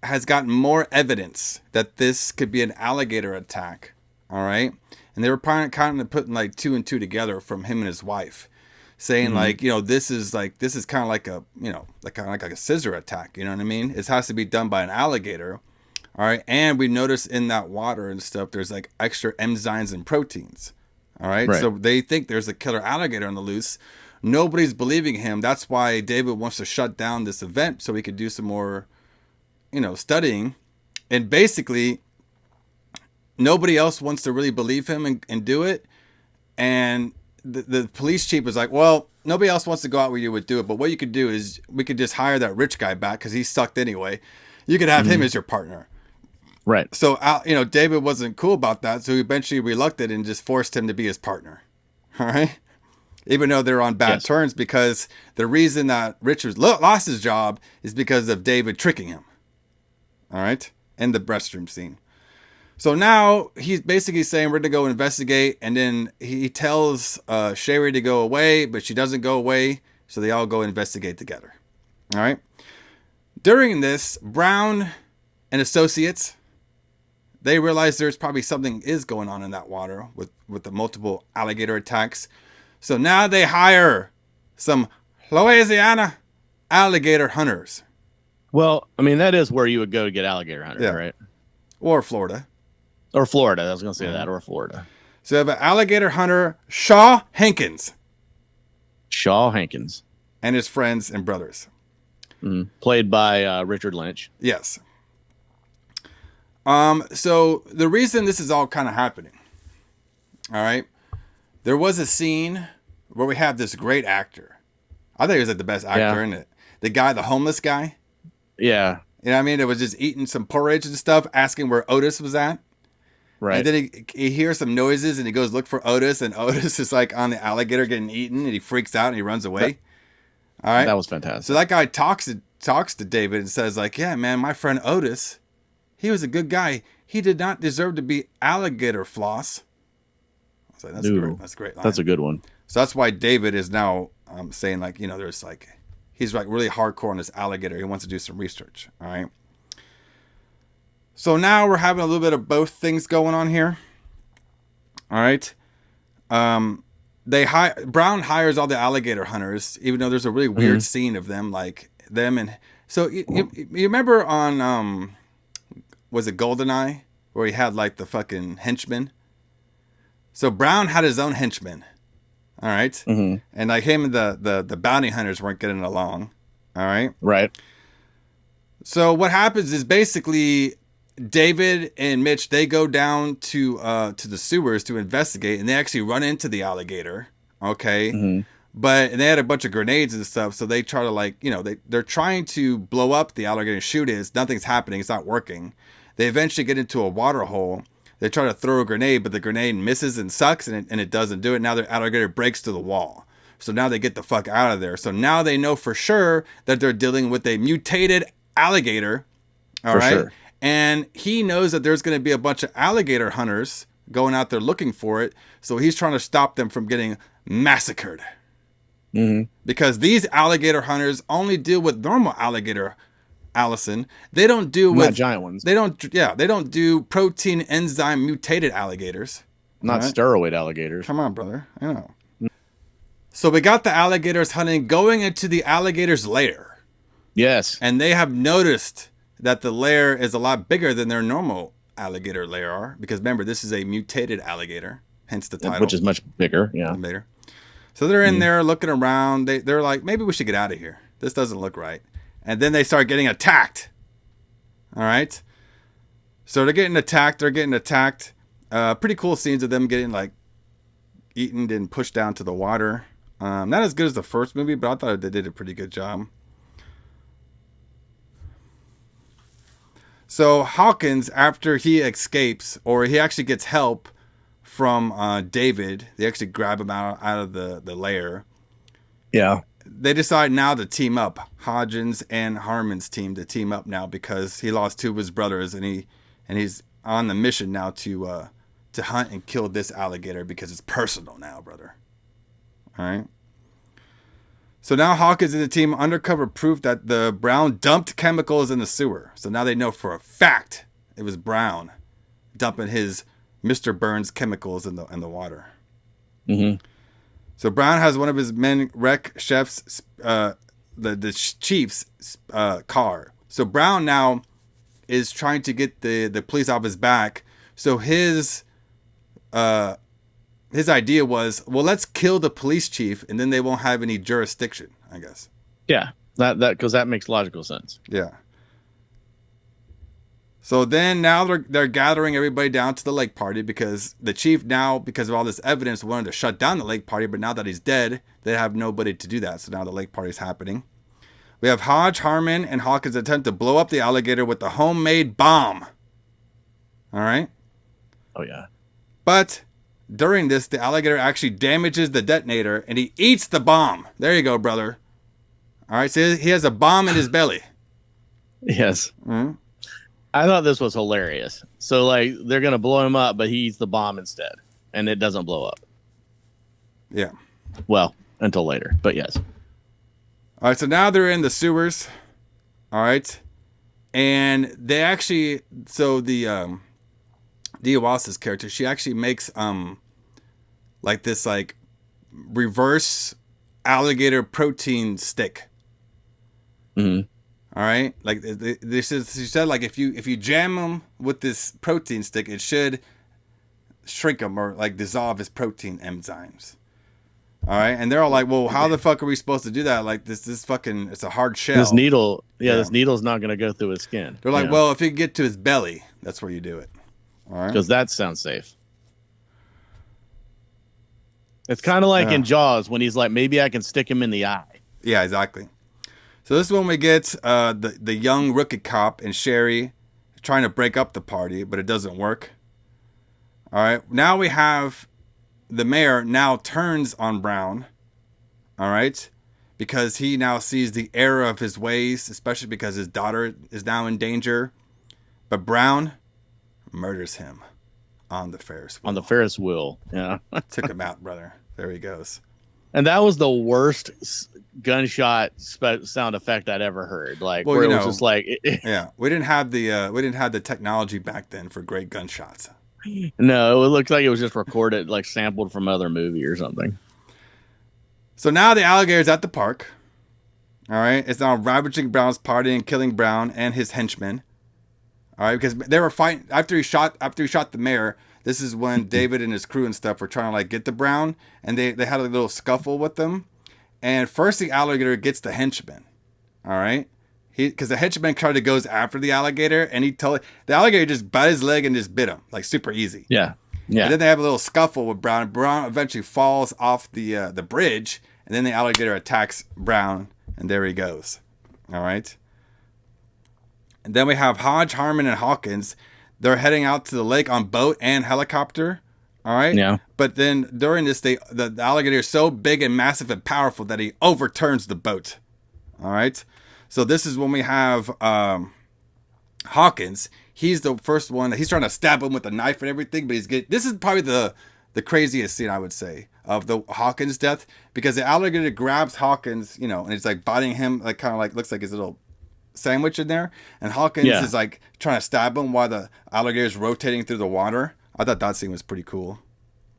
S1: has gotten more evidence that this could be an alligator attack. All right. And they were kind of putting like 2 and 2 together from him and his wife, saying like, this is kind of like a, like a scissor attack. You know what I mean? It has to be done by an alligator. All right. And we noticed in that water and stuff, there's like extra enzymes and proteins. All right. So they think there's a killer alligator on the loose. Nobody's believing him. That's why David wants to shut down this event so he could do some more, studying. And basically, nobody else wants to really believe him and do it. And the police chief was like, well, nobody else wants to go out where you would do it. But what you could do is we could just hire that rich guy back because he sucked anyway. You could have him as your partner.
S2: Right.
S1: So, David wasn't cool about that. So he eventually relucted and just forced him to be his partner. All right. Even though they're on bad terms, because the reason that Richard lost his job is because of David tricking him. All right. In the restroom scene. So now he's basically saying we're going to go investigate. And then he tells Sherry to go away, but she doesn't go away. So they all go investigate together. All right. During this, Brown and associates, they realize there's probably something is going on in that water with the multiple alligator attacks. So now they hire some Louisiana alligator hunters.
S2: Well, I mean, that is where you would go to get alligator hunters, right?
S1: Or Florida.
S2: Or Florida. I was going to say that. Or Florida.
S1: So you have an alligator hunter, Shaw Hankins.
S2: Shaw Hankins.
S1: And his friends and brothers.
S2: Mm-hmm. Played by Richard Lynch.
S1: Yes. So the reason this is all kind of happening, all right, there was a scene where we have this great actor. I think he was like the best actor in it. The guy, the homeless guy.
S2: Yeah.
S1: You know what I mean? It was just eating some porridge and stuff, asking where Otis was at.
S2: Right.
S1: And then he hears some noises and he goes look for Otis, and Otis is like on the alligator getting eaten, and he freaks out and he runs away. All right.
S2: That was fantastic.
S1: So that guy talks to David and says like, yeah, man, my friend Otis, he was a good guy. He did not deserve to be alligator floss. I was like, that's great. That's a great line.
S2: That's a good one.
S1: So that's why David is now saying like, there's like, he's like really hardcore on this alligator. He wants to do some research. All right. So now we're having a little bit of both things going on here. All right. Brown hires all the alligator hunters, even though there's a really weird scene of them, like them. And so you remember on, was it GoldenEye, where he had like the fucking henchmen? So Brown had his own henchmen. All right. Mm-hmm. And like him and the bounty hunters weren't getting along. All right.
S2: Right.
S1: So what happens is basically David and Mitch, they go down to the sewers to investigate, and they actually run into the alligator. Okay. Mm-hmm. But they had a bunch of grenades and stuff. So they try to like, they're trying to blow up the alligator and shoot it. Nothing's happening. It's not working. They eventually get into a water hole. They try to throw a grenade, but the grenade misses and sucks, and it doesn't do it. Now the alligator breaks to the wall. So now they get the fuck out of there. So now they know for sure that they're dealing with a mutated alligator. All right. Sure. And he knows that there's going to be a bunch of alligator hunters going out there looking for it. So he's trying to stop them from getting massacred. Mm-hmm. Because these alligator hunters only deal with normal alligator, Alison. They don't deal with
S2: not giant ones.
S1: They don't do protein enzyme mutated alligators.
S2: Not steroid alligators.
S1: Come on, brother. I know. So we got the alligators hunting, going into the alligator's lair.
S2: Yes.
S1: And they have noticed that the lair is a lot bigger than their normal alligator lair are. Because remember, this is a mutated alligator, hence the title.
S2: Which is much bigger, yeah.
S1: Bigger. So they're in there looking around. They're like, maybe we should get out of here. This doesn't look right. And then they start getting attacked. All right. So they're getting attacked. Pretty cool scenes of them getting like eaten and pushed down to the water. Not as good as the first movie, but I thought they did a pretty good job. So Hawkins, after he escapes, or he actually gets help from David. They actually grab him out of the lair.
S2: Yeah.
S1: They decide now to team up. Hodgins and Harmon's team to team up now because he lost 2 of his brothers, and he's on the mission now to hunt and kill this alligator because it's personal now, brother. All right. So now Hawkins and the team undercover proof that the Brown dumped chemicals in the sewer. So now they know for a fact it was Brown dumping his Mr. Burns chemicals in the water.
S2: Mm-hmm.
S1: So Brown has one of his men wreck Chef's the chief's car. So Brown now is trying to get the police off his back. So his idea was, well, let's kill the police chief, and then they won't have any jurisdiction, I guess.
S2: Yeah, that because that makes logical sense.
S1: Yeah. So then now they're gathering everybody down to the lake party because the chief now, because of all this evidence, wanted to shut down the lake party, but now that he's dead, they have nobody to do that. So now the lake party is happening. We have Hodge, Harmon, and Hawkins attempt to blow up the alligator with the homemade bomb. All right.
S2: Oh yeah.
S1: But during this, the alligator actually damages the detonator and he eats the bomb. There you go, brother. All right. So he has a bomb in his belly.
S2: Yes.
S1: Mm-hmm.
S2: I thought this was hilarious. So like they're gonna blow him up, but he eats the bomb instead, and it doesn't blow up.
S1: Yeah.
S2: Well, until later, but yes.
S1: All right. So now they're in the sewers. All right. And they actually, so the Dee Wallace's character, she actually makes like this like reverse alligator protein stick.
S2: Mm-hmm.
S1: All right, like this is, she said, like if you jam them with this protein stick, it should shrink them or like dissolve his protein enzymes. All right, and they're all like, well, how the fuck are we supposed to do that? Like this fucking, it's a hard shell.
S2: This needle, this needle's not gonna go through his skin.
S1: They're like, well, if you get to his belly, that's where you do it. All right,
S2: because that sounds safe. It's kind of like in Jaws when he's like, maybe I can stick him in the eye.
S1: Yeah, exactly. So this is when we get the young rookie cop and Sherry trying to break up the party, but it doesn't work. All right. Now we have the mayor now turns on Brown. All right. Because he now sees the error of his ways, especially because his daughter is now in danger. But Brown murders him on the Ferris wheel.
S2: On the Ferris wheel. Yeah.
S1: Took him out, brother. There he goes.
S2: And that was the worst gunshot sound effect I'd ever heard. Like, well, where it was just like,
S1: yeah, we didn't have the technology back then for great gunshots.
S2: No, it looked like it was just recorded, like sampled from another movie or something.
S1: So now the alligator's at the park. All right, it's now ravaging Brown's party and killing Brown and his henchmen. All right, because they were fighting after he shot the mayor. This is when David and his crew and stuff were trying to like get to Brown, and they had a little scuffle with them. And first the alligator gets the henchman. All right, because the henchman kind of goes after the alligator, and the alligator just bit his leg and just bit him like super easy.
S2: Yeah, yeah.
S1: And then they have a little scuffle with Brown. Brown eventually falls off the bridge, and then the alligator attacks Brown, and there he goes. All right. And then we have Hodge, Harmon, and Hawkins. They're heading out to the lake on boat and helicopter. All right.
S2: Yeah.
S1: But then during this, the alligator is so big and massive and powerful that he overturns the boat. All right. So this is when we have Hawkins. He's the first one. He's trying to stab him with a knife and everything. But this is probably the craziest scene, I would say, of the Hawkins death. Because the alligator grabs Hawkins, and it's like biting him, like kind of like looks like his little sandwich in there, and Hawkins is like trying to stab him while the alligator is rotating through the water. I thought that scene was pretty cool.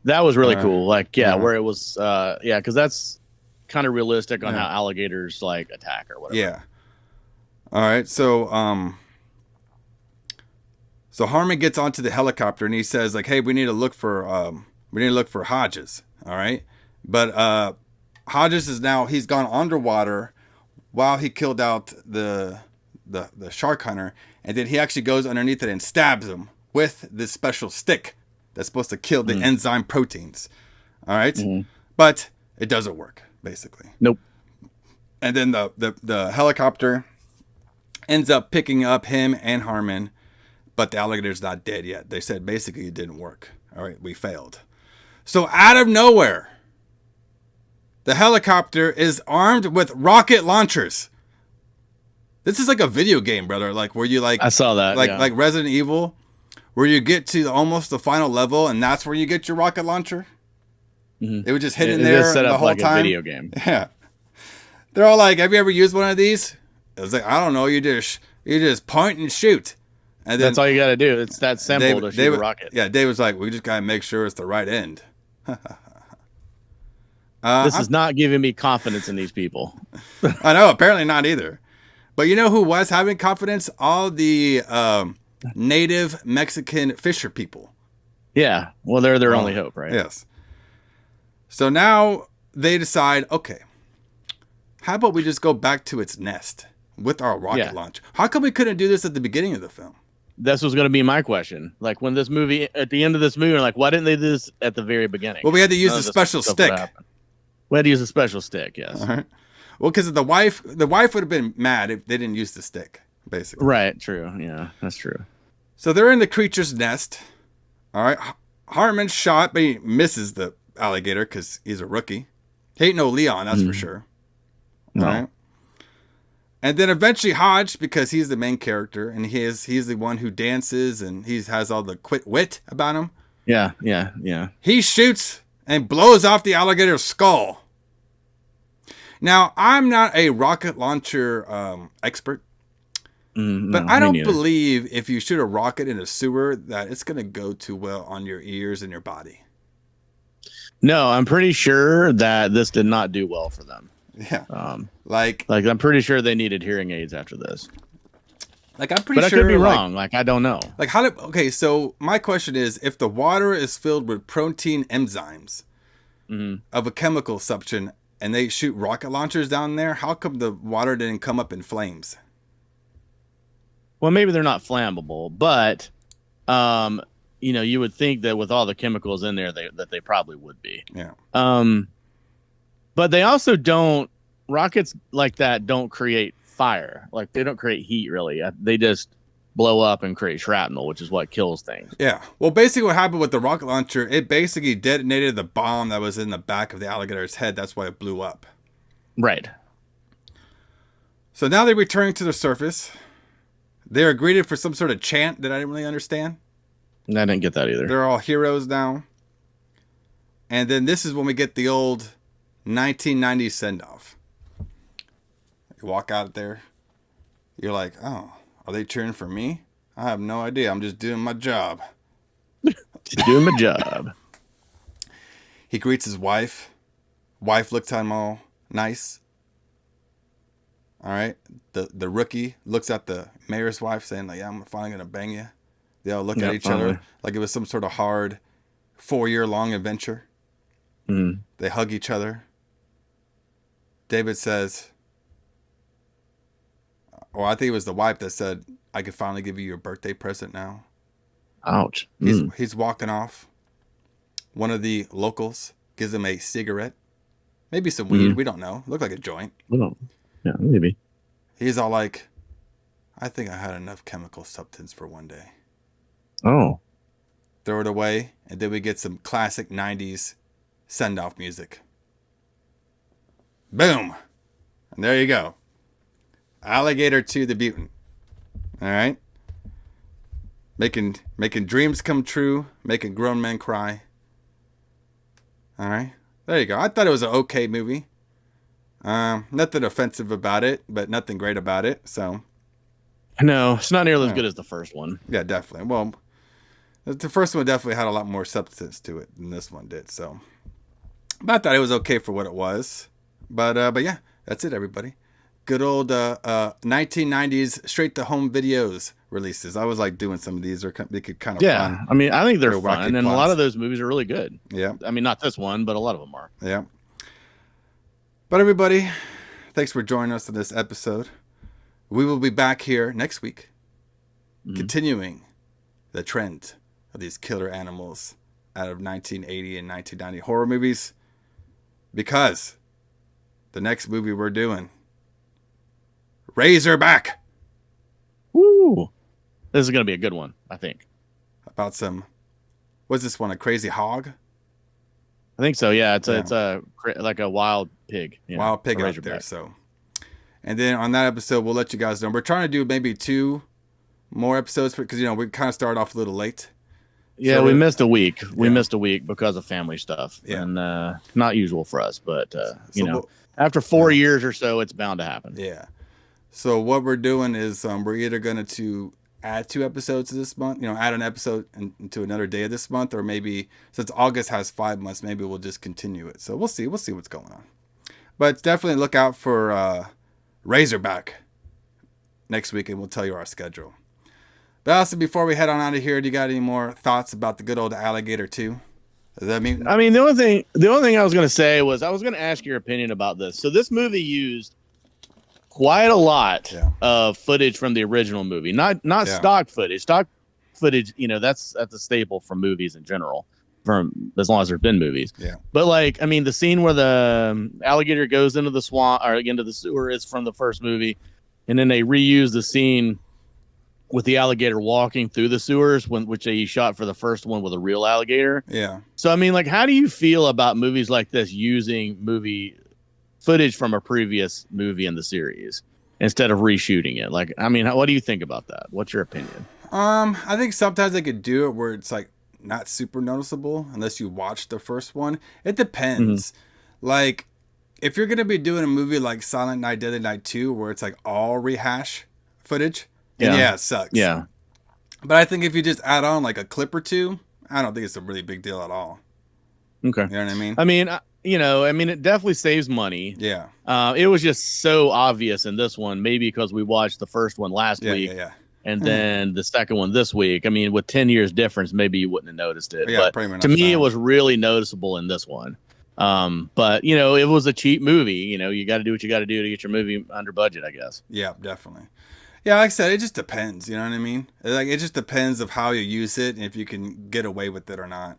S2: That was really cool. Like, where it was, because that's kind of realistic on how alligators like attack or whatever.
S1: Yeah. All right. So, so Harmon gets onto the helicopter and he says, like, "Hey, we need to look for Hodges." All right. But Hodges he's gone underwater while he killed out the shark hunter, and then he actually goes underneath it and stabs him with this special stick that's supposed to kill the enzyme proteins. All right, but it doesn't work basically.
S2: Nope.
S1: And then the helicopter ends up picking up him and Harmon, but the alligator's not dead yet. They said basically it didn't work. All right, we failed. So out of nowhere, the helicopter is armed with rocket launchers. This is like a video game, brother. Like where you like
S2: I saw that.
S1: Like Resident Evil, where you get to almost the final level, and that's where you get your rocket launcher.
S2: Mm-hmm.
S1: It was just hidden there
S2: set
S1: the
S2: up
S1: whole
S2: like
S1: time.
S2: A video game.
S1: Yeah. They're all like, "Have you ever used one of these?" It was like, "I don't know. You just point and shoot." And then
S2: that's all you got to do. It's that simple to shoot a rocket.
S1: Yeah, Dave was like, "We just gotta make sure it's the right end."
S2: This is not giving me confidence in these people.
S1: I know. Apparently not either. But you know who was having confidence? All the native Mexican fisher people.
S2: Yeah. Well, they're their only hope, right?
S1: Yes. So now they decide, okay, how about we just go back to its nest with our rocket launch? How come we couldn't do this at the beginning of the film?
S2: This was going to be my question. Like when this movie, at the end of this movie, we're like, why didn't they do this at the very beginning?
S1: Well, we had to use a special stick.
S2: We had to use a special stick, yes.
S1: All right. Well, because the wife would have been mad if they didn't use the stick, basically.
S2: Right, true. Yeah, that's true.
S1: So they're in the creature's nest. All right. Harmon's shot, but he misses the alligator because he's a rookie. He ain't no Leon, that's for sure.
S2: No.
S1: All right. And then eventually Hodge, because he's the main character, and he's the one who dances, and he has all the quick wit about him.
S2: Yeah.
S1: He shoots and blows off the alligator's skull. Now, I'm not a rocket launcher expert, but I don't believe if you shoot a rocket in a sewer that it's going to go too well on your ears and your body.
S2: No, I'm pretty sure that this did not do well for them.
S1: Yeah.
S2: Like I'm pretty sure they needed hearing aids after this.
S1: Like I'm pretty
S2: sure. But I could be wrong. Like I don't know.
S1: Like okay, so my question is, if the water is filled with protein enzymes of a chemical substance and they shoot rocket launchers down there, how come the water didn't come up in flames?
S2: Well, maybe they're not flammable, but you would think that with all the chemicals in there, that they probably would be.
S1: Yeah.
S2: But they also don't. Rockets like that don't create fire. Like they don't create heat really. They just blow up and create shrapnel, which is what kills things.
S1: Yeah. Well, basically what happened with the rocket launcher, it basically detonated the bomb that was in the back of the alligator's head. That's why it blew up.
S2: Right.
S1: So now they return to the surface. They're greeted for some sort of chant that I didn't really understand.
S2: I didn't get that either.
S1: They're all heroes now. And then this is when we get the old 1990s send-off. You walk out there. You're like, oh, are they cheering for me? I have no idea. I'm just doing my job.
S2: Just doing my job.
S1: He greets his wife. Wife looks at him all nice. All right. The rookie looks at the mayor's wife saying, like, yeah, I'm finally going to bang you. They all look at each other like it was some sort of hard 4-year-long adventure.
S2: Mm.
S1: They hug each other. David says, or I think it was the wife that said, I could finally give you your birthday present now.
S2: Ouch.
S1: He's walking off. One of the locals gives him a cigarette. Maybe some weed. We don't know. Looked like a joint.
S2: Well, yeah, maybe.
S1: He's all like, I think I had enough chemical substance for one day.
S2: Oh.
S1: Throw it away. And then we get some classic 90s send-off music. Boom. And there you go. Alligator II, the mutant. All right. Making dreams come true. Making grown men cry. All right. There you go. I thought it was an okay movie. Nothing offensive about it, but nothing great about it. So.
S2: No, it's not nearly as good as the first one.
S1: Yeah, definitely. Well, the first one definitely had a lot more substance to it than this one did. So. But I thought it was okay for what it was. But yeah, that's it, everybody. Good old 1990s straight to home videos releases. I was like doing some of these. They could kind of fun.
S2: I mean, I think they're fun, and a lot of those movies are really good.
S1: Yeah.
S2: I mean, not this one, but a lot of them are.
S1: Yeah. But everybody, thanks for joining us on this episode. We will be back here next week, continuing the trend of these killer animals out of 1980 and 1990 horror movies, because the next movie we're doing, Razorback.
S2: Woo! This is going to be a good one, I think.
S1: About some, what's this one? A crazy hog?
S2: I think so. Yeah, it's like a wild pig.
S1: Wild pig out there. So, and then on that episode, we'll let you guys know. We're trying to do maybe 2 more episodes because we kind of started off a little late.
S2: Yeah, we missed a week. We missed a week because of family stuff, and not usual for us. But after 4 years or so, it's bound to happen.
S1: Yeah. So what we're doing is we're either going to add 2 episodes this month, add an episode into another day of this month, or maybe since August has 5 months, maybe we'll just continue it. So we'll see what's going on. But definitely look out for Razorback next week, and we'll tell you our schedule. But Alison, before we head on out of here, do you got any more thoughts about the good old Alligator II? I mean,
S2: the only thing I was going to say was I was going to ask your opinion about this. So this movie used quite a lot of footage from the original movie, not stock footage. Stock footage, that's a staple for movies in general, from as long as there's been movies.
S1: Yeah.
S2: But the scene where the alligator goes into the swamp or into the sewer is from the first movie, and then they reuse the scene with the alligator walking through the sewers, which they shot for the first one with a real alligator.
S1: Yeah.
S2: So how do you feel about movies like this using movie footage from a previous movie in the series instead of reshooting it? What do you think about that? What's your opinion?
S1: I think sometimes they could do it where it's like not super noticeable unless you watch the first one. It depends. Mm-hmm. Like if you're gonna be doing a movie like Silent Night, Deadly Night 2, where it's like all rehash footage, it sucks.
S2: Yeah.
S1: But I think if you just add on like a clip or 2, I don't think it's a really big deal at all.
S2: Okay.
S1: You know what I mean?
S2: It definitely saves money.
S1: Yeah.
S2: It was just so obvious in this one, maybe because we watched the first one last week.
S1: Yeah.
S2: And then the second one this week. With 10 years difference, maybe you wouldn't have noticed it.
S1: Yeah,
S2: but to me, it was really noticeable in this one. But it was a cheap movie. You got to do what you got to do to get your movie under budget, I guess.
S1: Yeah, definitely. Yeah, like I said, it just depends. You know what I mean? Like it just depends of how you use it and if you can get away with it or not.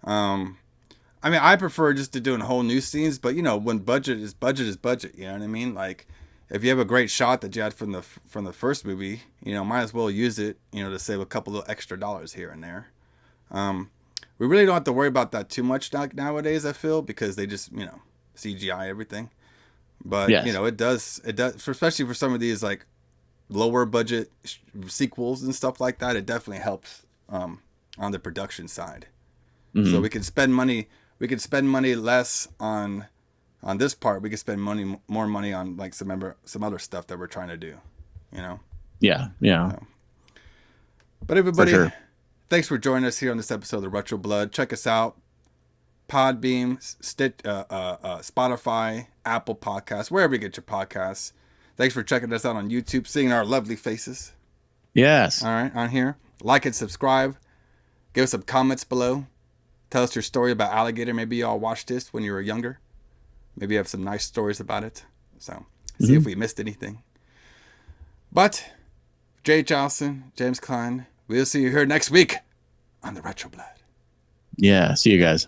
S1: I prefer just to doing whole new scenes, but when budget is budget. You know what I mean? Like if you have a great shot that you had from the first movie, might as well use it, to save a couple of extra dollars here and there. We really don't have to worry about that too much nowadays, I feel, because they just CGI everything. But it does, especially for some of these like lower budget sequels and stuff like that. It definitely helps on the production side. Mm-hmm. So we can spend money. We could spend money less on this part. We could spend more money on like some other stuff that we're trying to do.
S2: Yeah.
S1: But everybody, thanks for joining us here on this episode of Retro Blood. Check us out: Podbeam, Spotify, Apple Podcasts, wherever you get your podcasts. Thanks for checking us out on YouTube, seeing our lovely faces.
S2: Yes.
S1: All right, on here. Like and subscribe. Give us some comments below. Tell us your story about Alligator. Maybe y'all watched this when you were younger. Maybe you have some nice stories about it. So, see if we missed anything. But, J.H. Alison, James Kline, we'll see you here next week on the Retro Blood.
S2: Yeah, see you guys.